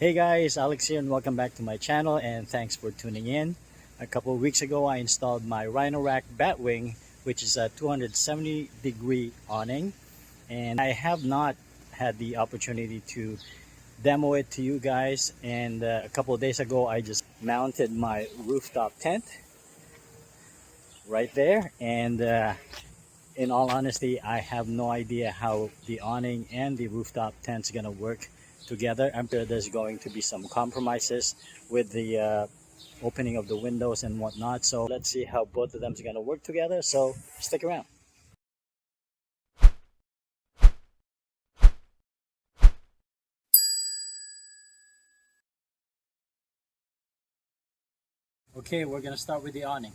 Hey guys, Alex here and welcome back to my channel and thanks for tuning in. A couple of weeks ago I installed my Rhino-Rack Batwing, which is a 270-degree awning, and I have not had the opportunity to demo it to you guys. And a couple of days ago I just mounted my rooftop tent right there, and in all honesty I have no idea how the awning and the rooftop tent's gonna work together. I'm sure there's going to be some compromises with the opening of the windows and whatnot, so let's see how both of them are going to work together, so stick around. Okay, we're going to start with the awning.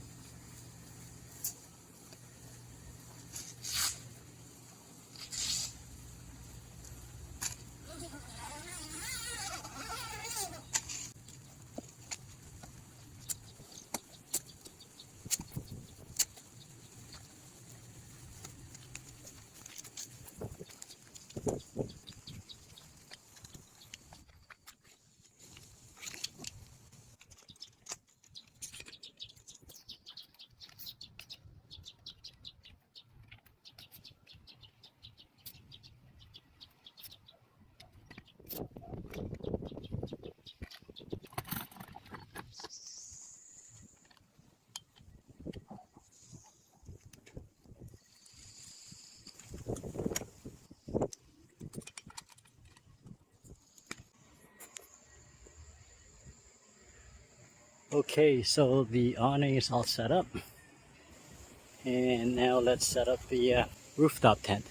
Okay, so the awning is all set up, and now let's set up the rooftop tent.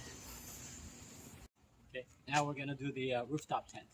Okay, now we're going to do the rooftop tent.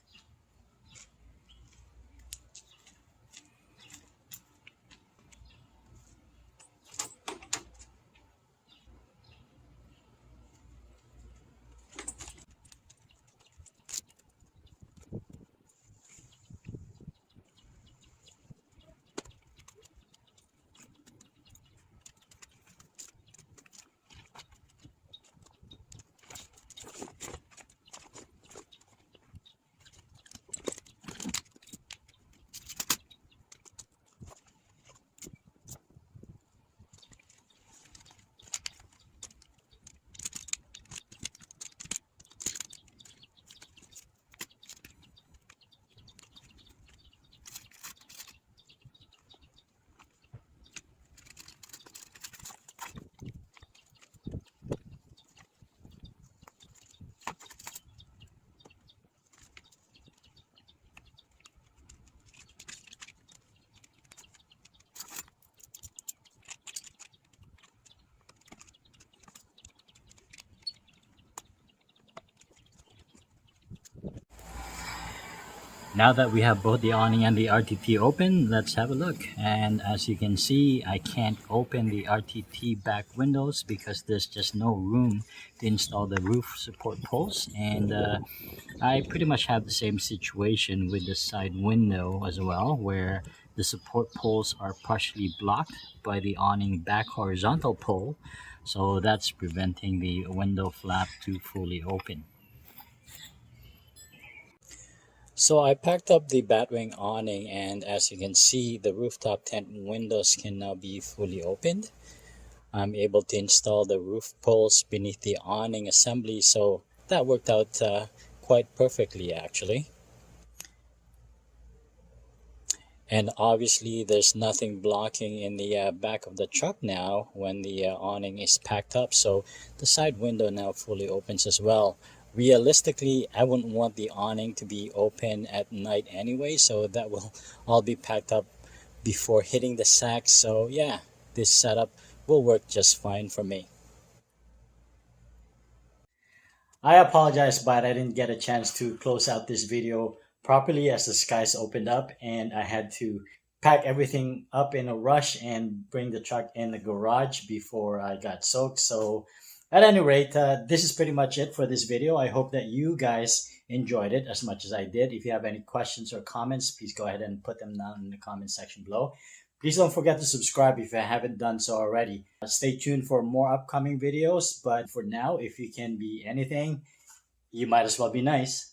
Now that we have both the awning and the RTT open, let's have a look. And as you can see, I can't open the RTT back windows because there's just no room to install the roof support poles. And I pretty much have the same situation with the side window as well, where the support poles are partially blocked by the awning back horizontal pole. So that's preventing the window flap to fully open. So I packed up the Batwing awning, and as you can see, the rooftop tent windows can now be fully opened. I'm able to install the roof poles beneath the awning assembly, so that worked out quite perfectly actually. And obviously there's nothing blocking in the back of the truck now when the awning is packed up, so the side window now fully opens as well. Realistically, I wouldn't want the awning to be open at night anyway, so that will all be packed up before hitting the sack. So yeah, this setup will work just fine for me. I apologize, but I didn't get a chance to close out this video properly as the skies opened up and I had to pack everything up in a rush and bring the truck in the garage before I got soaked. So at any rate, this is pretty much it for this video. I hope that you guys enjoyed it as much as I did. If you have any questions or comments, please go ahead and put them down in the comment section below. Please don't forget to subscribe if you haven't done so already. Stay tuned for more upcoming videos, but for now, if you can be anything, you might as well be nice.